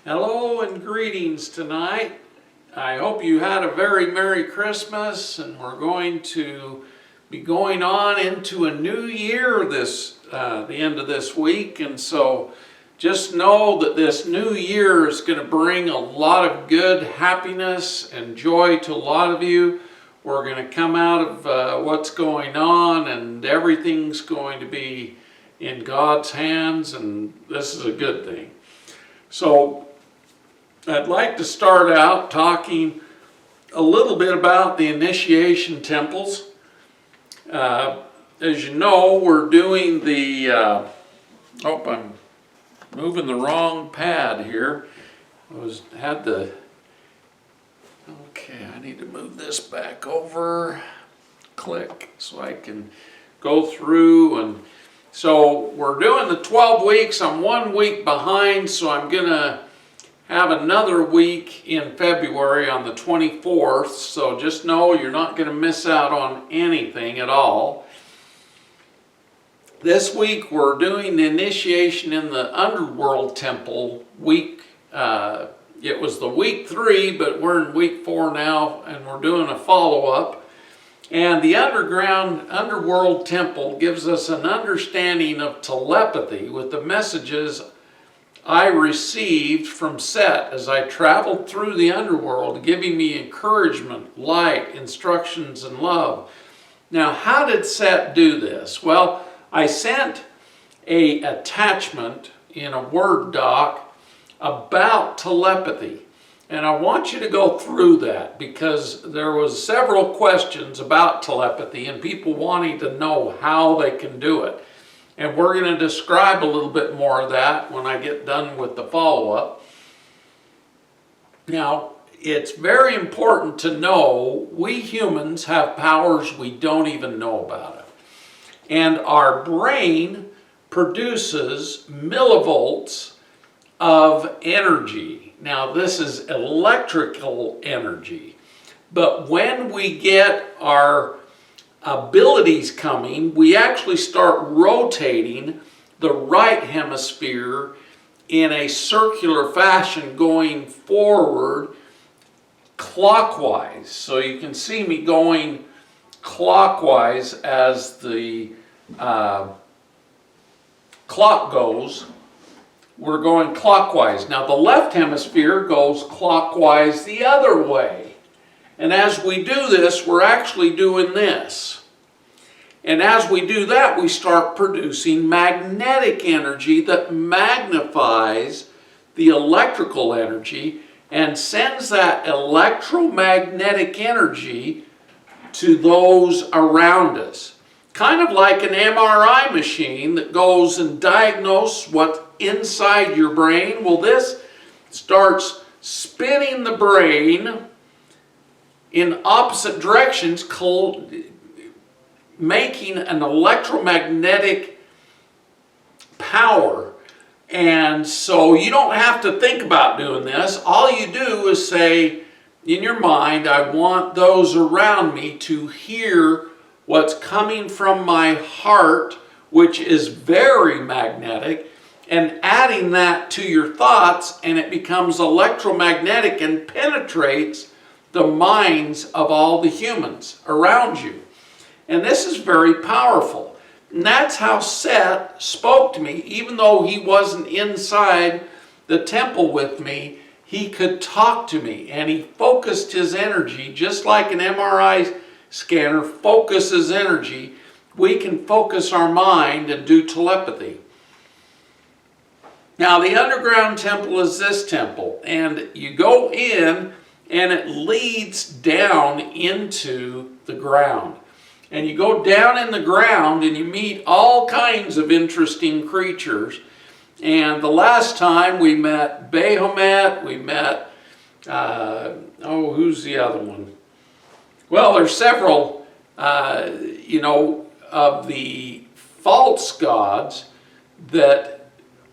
Hello and greetings tonight. I hope you had a very Merry Christmas, and we're going to be going on into a new year the end of this week, and so just know that this new year is going to bring a lot of good happiness and joy to a lot of you. We're going to come out of what's going on, and everything's going to be in God's hands, and this is a good thing. So I'd like to start out talking a little bit about the initiation temples. As you know, we're doing I'm moving the wrong pad here. I need to move this back over. Click so I can go through. And so we're doing the 12 weeks. I'm 1 week behind, so I'm going to have another week in February on the 24th, so just know you're not going to miss out on anything at all. This week we're doing the initiation in the Underworld Temple week. It was the week 3, but we're in week 4 now, and we're doing a follow-up. And the Underworld Temple gives us an understanding of telepathy with the messages I received from Set as I traveled through the underworld, giving me encouragement, light, instructions, and love. Now, how did Set do this? Well, I sent an attachment in a Word doc about telepathy, and I want you to go through that because there was several questions about telepathy and people wanting to know how they can do it. And we're going to describe a little bit more of that when I get done with the follow-up. Now, it's very important to know we humans have powers we don't even know about. And our brain produces millivolts of energy. Now, this is electrical energy. But when we get our abilities coming, we actually start rotating the right hemisphere in a circular fashion going forward clockwise. So you can see me going clockwise as the clock goes. We're going clockwise. Now the left hemisphere goes clockwise the other way. And as we do this, we're actually doing this. And as we do that, we start producing magnetic energy that magnifies the electrical energy and sends that electromagnetic energy to those around us. Kind of like an MRI machine that goes and diagnoses what's inside your brain. Well, this starts spinning the brain in opposite directions, making an electromagnetic power. And so you don't have to think about doing this. All you do is say in your mind, I want those around me to hear what's coming from my heart, which is very magnetic, and adding that to your thoughts, and it becomes electromagnetic and penetrates the minds of all the humans around you. And this is very powerful. And that's how Set spoke to me. Even though he wasn't inside the temple with me, he could talk to me. And he focused his energy, just like an MRI scanner focuses energy. We can focus our mind and do telepathy. Now, the underground temple is this temple. And you go in, and it leads down into the ground. And you go down in the ground and you meet all kinds of interesting creatures. And the last time we met Bahamut, we met, who's the other one? Well, there's several, of the false gods that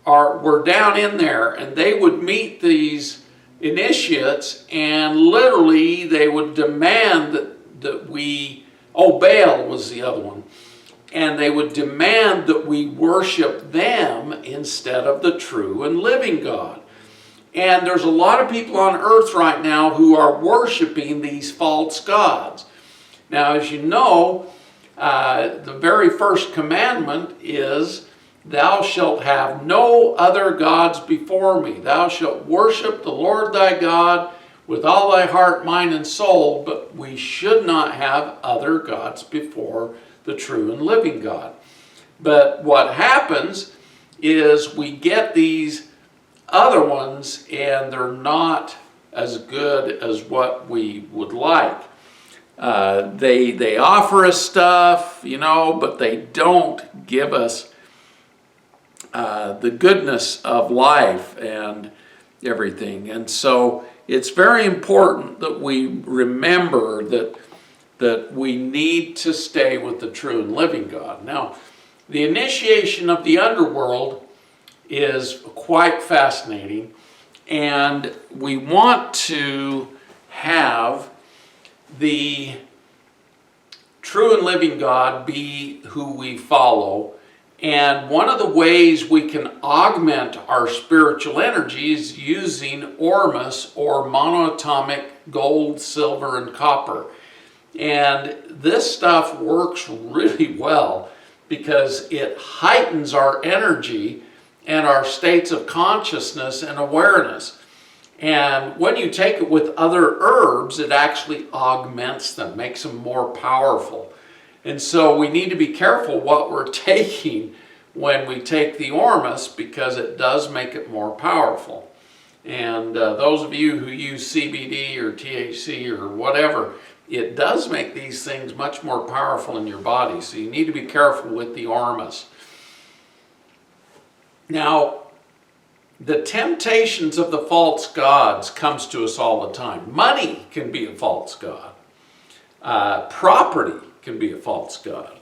were down in there. And they would meet these initiates, and literally they would demand that we, Baal was the other one, and they would demand that we worship them instead of the true and living God. And there's a lot of people on earth right now who are worshiping these false gods. Now, as you know, the very first commandment is, thou shalt have no other gods before me. Thou shalt worship the Lord thy God with all thy heart, mind, and soul, but we should not have other gods before the true and living God. But what happens is we get these other ones and they're not as good as what we would like. They offer us stuff, but they don't give us the goodness of life and everything. And so it's very important that we remember that we need to stay with the true and living God. Now, the initiation of the underworld is quite fascinating, and we want to have the true and living God be who we follow. And one of the ways we can augment our spiritual energy is using ormus, or monoatomic gold, silver, and copper. And this stuff works really well because it heightens our energy and our states of consciousness and awareness. And when you take it with other herbs, it actually augments them, makes them more powerful. And so we need to be careful what we're taking when we take the ormus, because it does make it more powerful. And those of you who use CBD or THC or whatever, it does make these things much more powerful in your body. So you need to be careful with the ormus. Now, the temptations of the false gods comes to us all the time. Money can be a false god. Property can be a false god.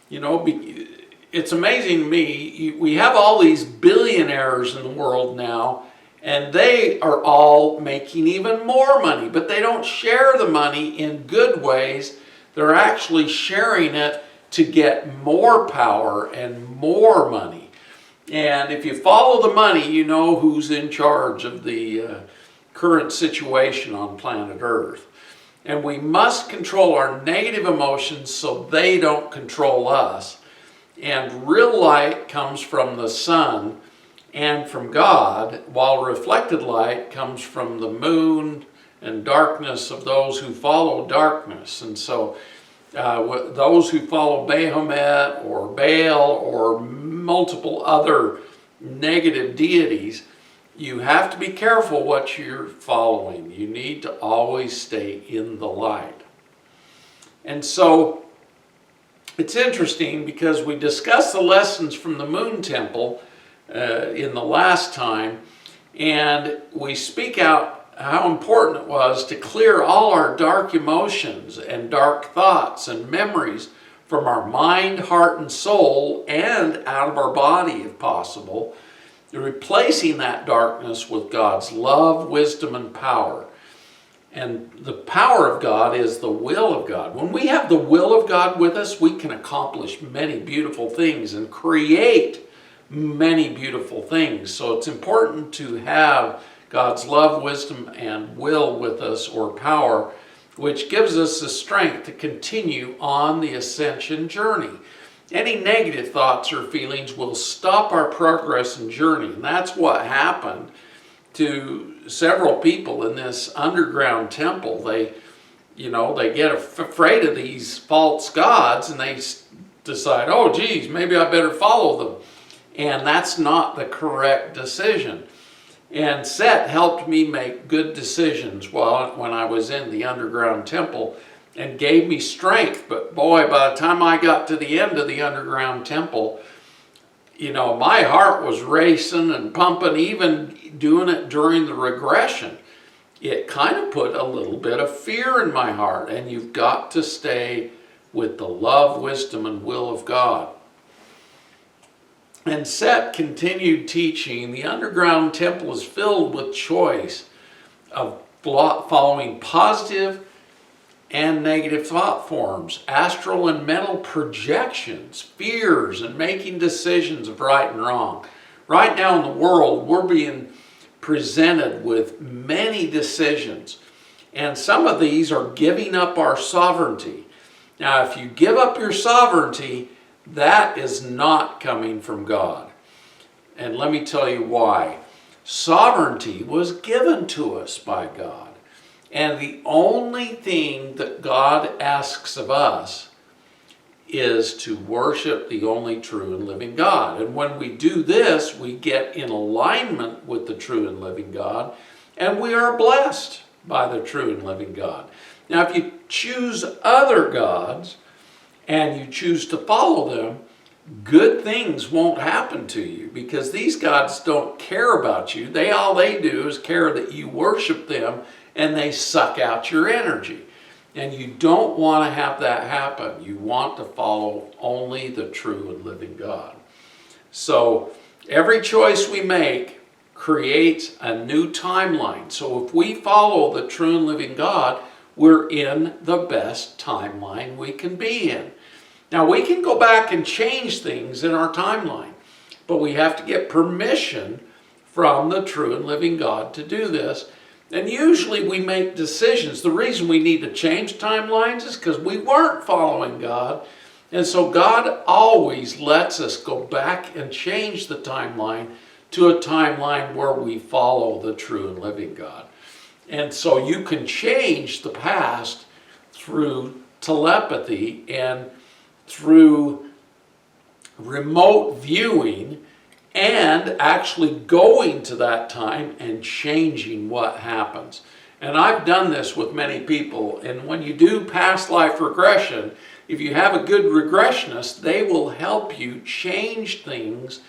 It's amazing to me. We have all these billionaires in the world now, and they are all making even more money, but they don't share the money in good ways. They're actually sharing it to get more power and more money. And if you follow the money, you know who's in charge of the current situation on planet Earth. And we must control our negative emotions so they don't control us. And real light comes from the sun and from God, while reflected light comes from the moon and darkness of those who follow darkness. And so those who follow Baphomet or Baal or multiple other negative deities, you have to be careful what you're following. You need to always stay in the light. And so it's interesting because we discussed the lessons from the Moon Temple in the last time, and we speak out how important it was to clear all our dark emotions and dark thoughts and memories from our mind, heart, and soul, and out of our body if possible, replacing that darkness with God's love, wisdom, and power. And the power of God is the will of God. When we have the will of God with us, we can accomplish many beautiful things and create many beautiful things. So it's important to have God's love, wisdom, and will with us, or power, which gives us the strength to continue on the ascension journey. Any negative thoughts or feelings will stop our progress and journey. And that's what happened to several people in this underground temple. They get afraid of these false gods, and they decide, oh geez, maybe I better follow them. And that's not the correct decision. And Set helped me make good decisions when I was in the underground temple, and gave me strength. But boy, by the time I got to the end of the underground temple, my heart was racing and pumping, even doing it during the regression. It kind of put a little bit of fear in my heart, and you've got to stay with the love, wisdom, and will of God. And Set continued teaching, the underground temple is filled with choice of following positive and negative thought forms, astral and mental projections, fears, and making decisions of right and wrong. Right now in the world, we're being presented with many decisions. And some of these are giving up our sovereignty. Now, if you give up your sovereignty, that is not coming from God. And let me tell you why. Sovereignty was given to us by God. And the only thing that God asks of us is to worship the only true and living God. And when we do this, we get in alignment with the true and living God, and we are blessed by the true and living God. Now, if you choose other gods and you choose to follow them, good things won't happen to you, because these gods don't care about you. All they do is care that you worship them, and they suck out your energy. And you don't want to have that happen. You want to follow only the true and living God. So every choice we make creates a new timeline. So if we follow the true and living God, we're in the best timeline we can be in. Now, we can go back and change things in our timeline, but we have to get permission from the true and living God to do this. And usually we make decisions. The reason we need to change timelines is because we weren't following God. And so God always lets us go back and change the timeline to a timeline where we follow the true and living God. And so you can change the past through telepathy and through remote viewing, and actually going to that time and changing what happens. And I've done this with many people. And when you do past life regression, if you have a good regressionist, they will help you change things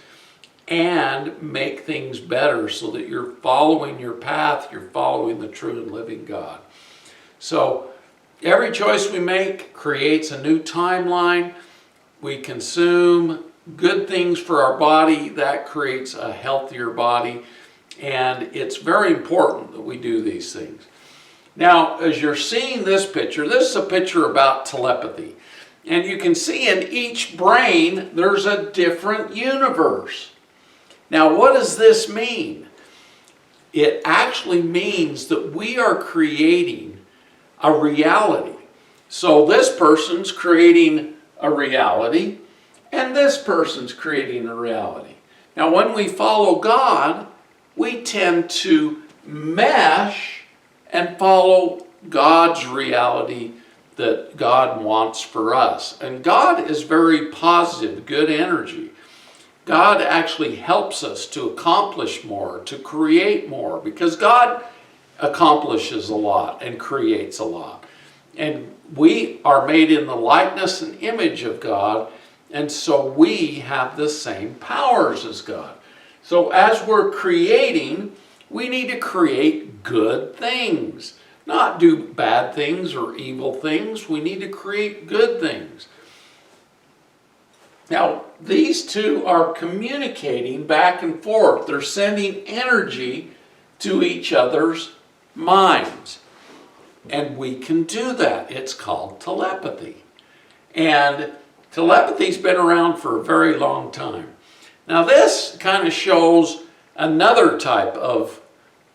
and make things better so that you're following your path, you're following the true and living God. So every choice we make creates a new timeline. We consume good things for our body, that creates a healthier body, and it's very important that we do these things. Now, as you're seeing this is a picture about telepathy, and you can see in each brain there's a different universe. Now, what does this mean? It actually means that we are creating a reality. So this person's creating a reality, and this person's creating a reality. Now, when we follow God, we tend to mesh and follow God's reality that God wants for us. And God is very positive, good energy. God actually helps us to accomplish more, to create more, because God accomplishes a lot and creates a lot. And we are made in the likeness and image of God, and so we have the same powers as God. So as we're creating, we need to create good things, not do bad things or evil things. We need to create good things. Now, these two are communicating back and forth. They're sending energy to each other's minds. And we can do that. It's called telepathy. And telepathy's been around for a very long time. Now, this kind of shows another type of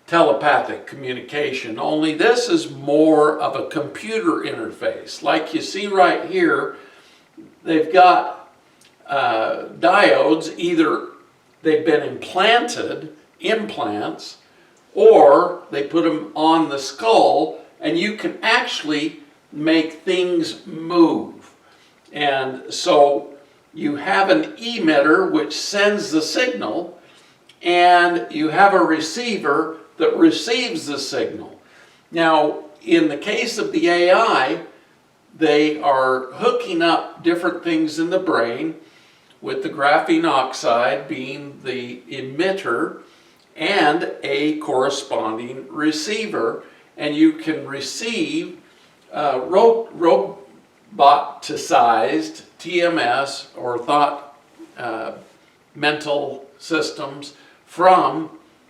telepathic communication, only this is more of a computer interface. Like you see right here, they've got diodes. Either they've been implants, or they put them on the skull, and you can actually make things move. And so you have an emitter which sends the signal, and you have a receiver that receives the signal. Now, in the case of the AI, they are hooking up different things in the brain, with the graphene oxide being the emitter and a corresponding receiver. And you can receive roboticized TMS or thought mental systems from,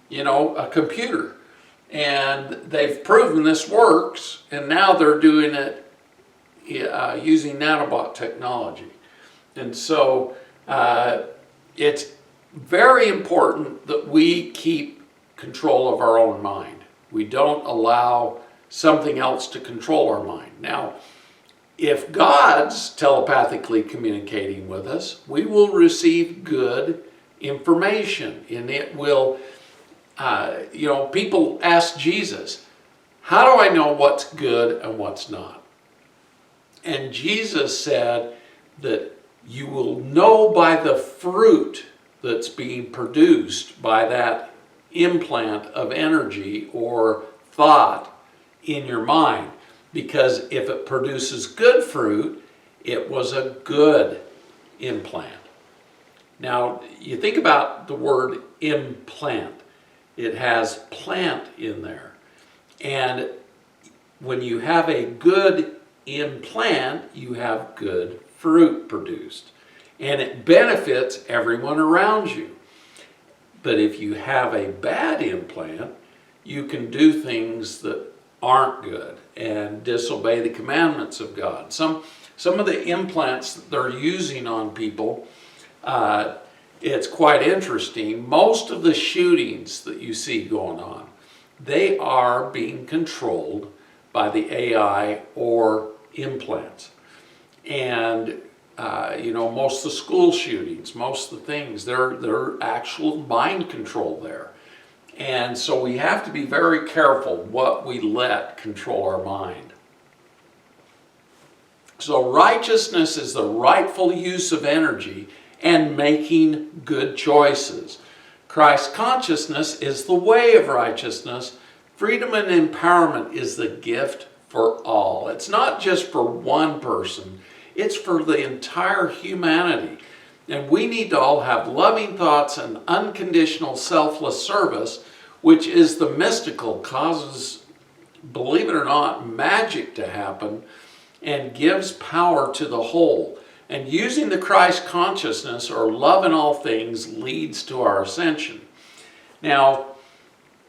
a computer. And they've proven this works, and now they're doing it using nanobot technology. And so it's very important that we keep control of our own mind. We don't allow something else to control our mind. Now, if God's telepathically communicating with us, we will receive good information, and it will, people ask Jesus, how do I know what's good and what's not? And Jesus said that you will know by the fruit that's being produced by that implant of energy or thought in your mind. Because if it produces good fruit, it was a good implant. Now, you think about the word implant. It has plant in there. And when you have a good implant, you have good fruit produced. And it benefits everyone around you. But if you have a bad implant, you can do things that aren't good and disobey the commandments of God. Some of the implants that they're using on people, it's quite interesting. Most of the shootings that you see going on, they are being controlled by the AI or implants. And most of the school shootings, most of the things, they're actual mind control there. And so we have to be very careful what we let control our mind. So righteousness is the rightful use of energy and making good choices. Christ consciousness is the way of righteousness. Freedom and empowerment is the gift for all. It's not just for one person, it's for the entire humanity. And we need to all have loving thoughts and unconditional selfless service, which is the mystical, causes, believe it or not, magic to happen and gives power to the whole. And using the Christ consciousness or love in all things leads to our ascension. Now,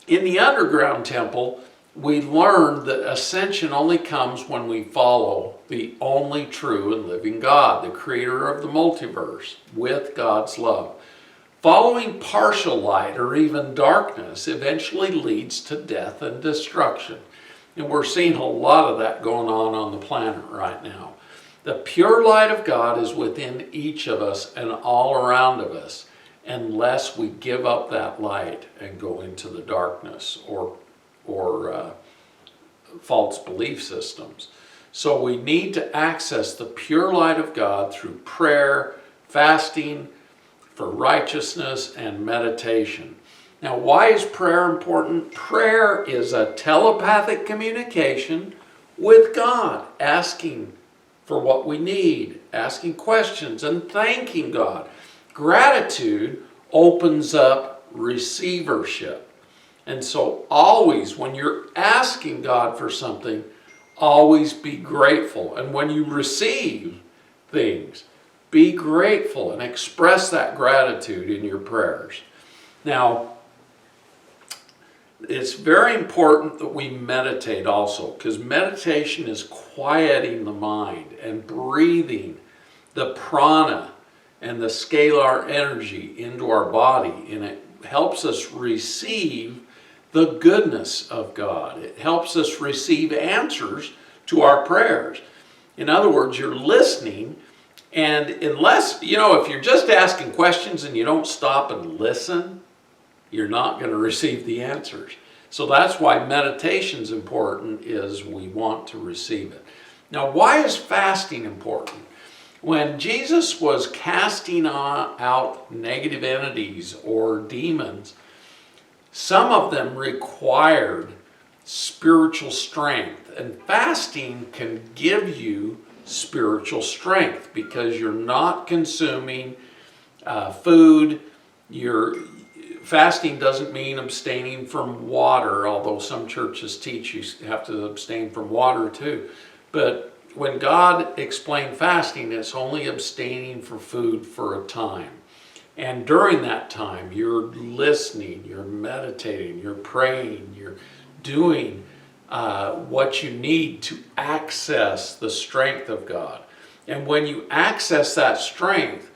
in the underground temple, we learned that ascension only comes when we follow the only true and living God, the creator of the multiverse, with God's love. Following partial light or even darkness eventually leads to death and destruction. And we're seeing a lot of that going on the planet right now. The pure light of God is within each of us and all around of us, unless we give up that light and go into the darkness or false belief systems. So we need to access the pure light of God through prayer, fasting, for righteousness, and meditation. Now, why is prayer important? Prayer is a telepathic communication with God, asking for what we need, asking questions, and thanking God. Gratitude opens up receivership. And so always, when you're asking God for something, always be grateful. And when you receive things, be grateful and express that gratitude in your prayers. Now, it's very important that we meditate also, because meditation is quieting the mind and breathing the prana and the scalar energy into our body, and it helps us receive the goodness of God. It helps us receive answers to our prayers. In other words, you're listening, and unless, if you're just asking questions and you don't stop and listen, you're not going to receive the answers. So that's why meditation is important, is we want to receive it. Now, why is fasting important? When Jesus was casting out negative entities or demons, some of them required spiritual strength, and fasting can give you spiritual strength because you're not consuming food. Fasting doesn't mean abstaining from water, although some churches teach you have to abstain from water too. But when God explained fasting, it's only abstaining from food for a time. And during that time, you're listening, you're meditating, you're praying, you're doing what you need to access the strength of God. And when you access that strength,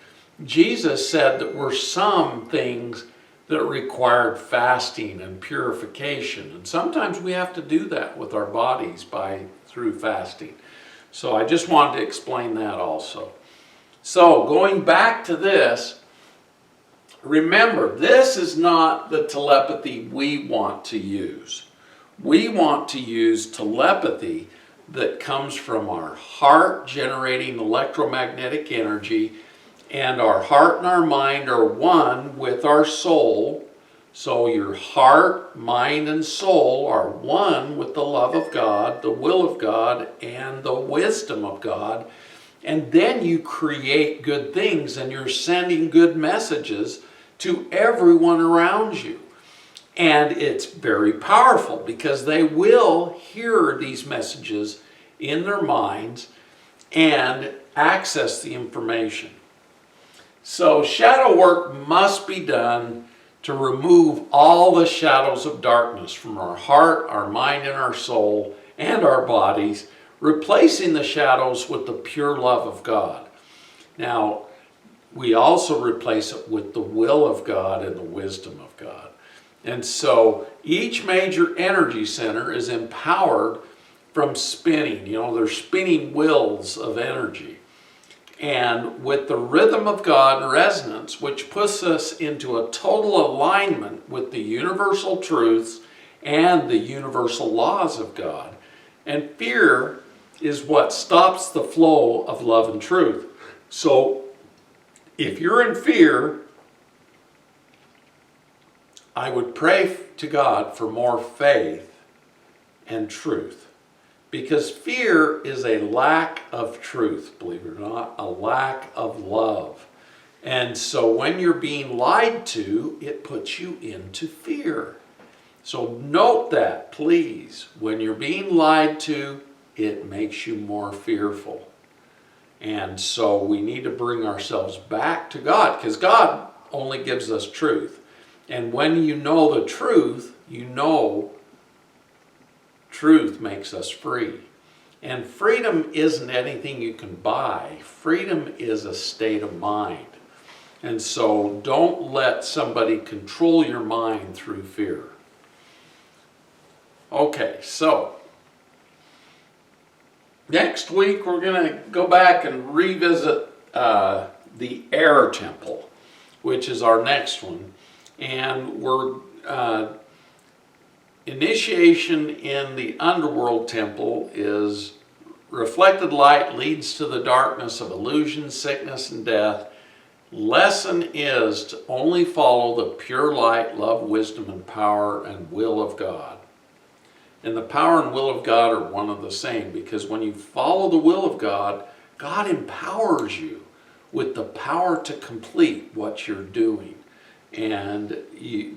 Jesus said that were some things that required fasting and purification. And sometimes we have to do that with our bodies through fasting. So I just wanted to explain that also. So going back to this, remember, this is not the telepathy we want to use. We want to use telepathy that comes from our heart generating electromagnetic energy, and our heart and our mind are one with our soul. So your heart, mind, and soul are one with the love of God, the will of God, and the wisdom of God. And then you create good things, and you're sending good messages to everyone around you. And it's very powerful because they will hear these messages in their minds and access the information. So shadow work must be done to remove all the shadows of darkness from our heart, our mind, and our soul, and our bodies, replacing the shadows with the pure love of God. Now, we also replace it with the will of God and the wisdom of God. And so each major energy center is empowered from spinning. You know, they're spinning wheels of energy. And with the rhythm of God and resonance, which puts us into a total alignment with the universal truths and the universal laws of God. And fear is what stops the flow of love and truth. So if you're in fear, I would pray to God for more faith and truth. Because fear is a lack of truth, believe it or not, a lack of love. And so when you're being lied to, it puts you into fear. So note that, please. When you're being lied to, it makes you more fearful. And so we need to bring ourselves back to God, because God only gives us truth. And when you know the truth, you know truth makes us free. And freedom isn't anything you can buy. Freedom is a state of mind. And so don't let somebody control your mind through fear. Okay, so next week we're going to go back and revisit the air temple, which is our next one. And we're initiation in the underworld temple is reflected light leads to the darkness of illusion, sickness, and death. Lesson is to only follow the pure light, love, wisdom, and power and will of God. And the power and will of God are one and the same, because when you follow the will of God, God empowers you with the power to complete what you're doing. And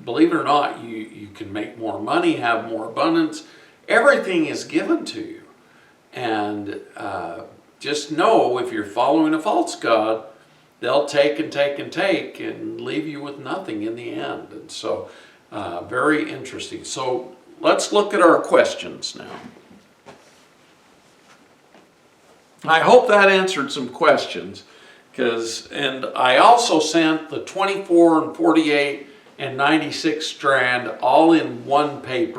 believe it or not, you can make more money, have more abundance. Everything is given to you. And just know, if you're following a false god, they'll take and take and take and leave you with nothing in the end. And so, very interesting. So let's look at our questions now. I hope that answered some questions. And I also sent the 24 and 48 and 96 strand all in one paper.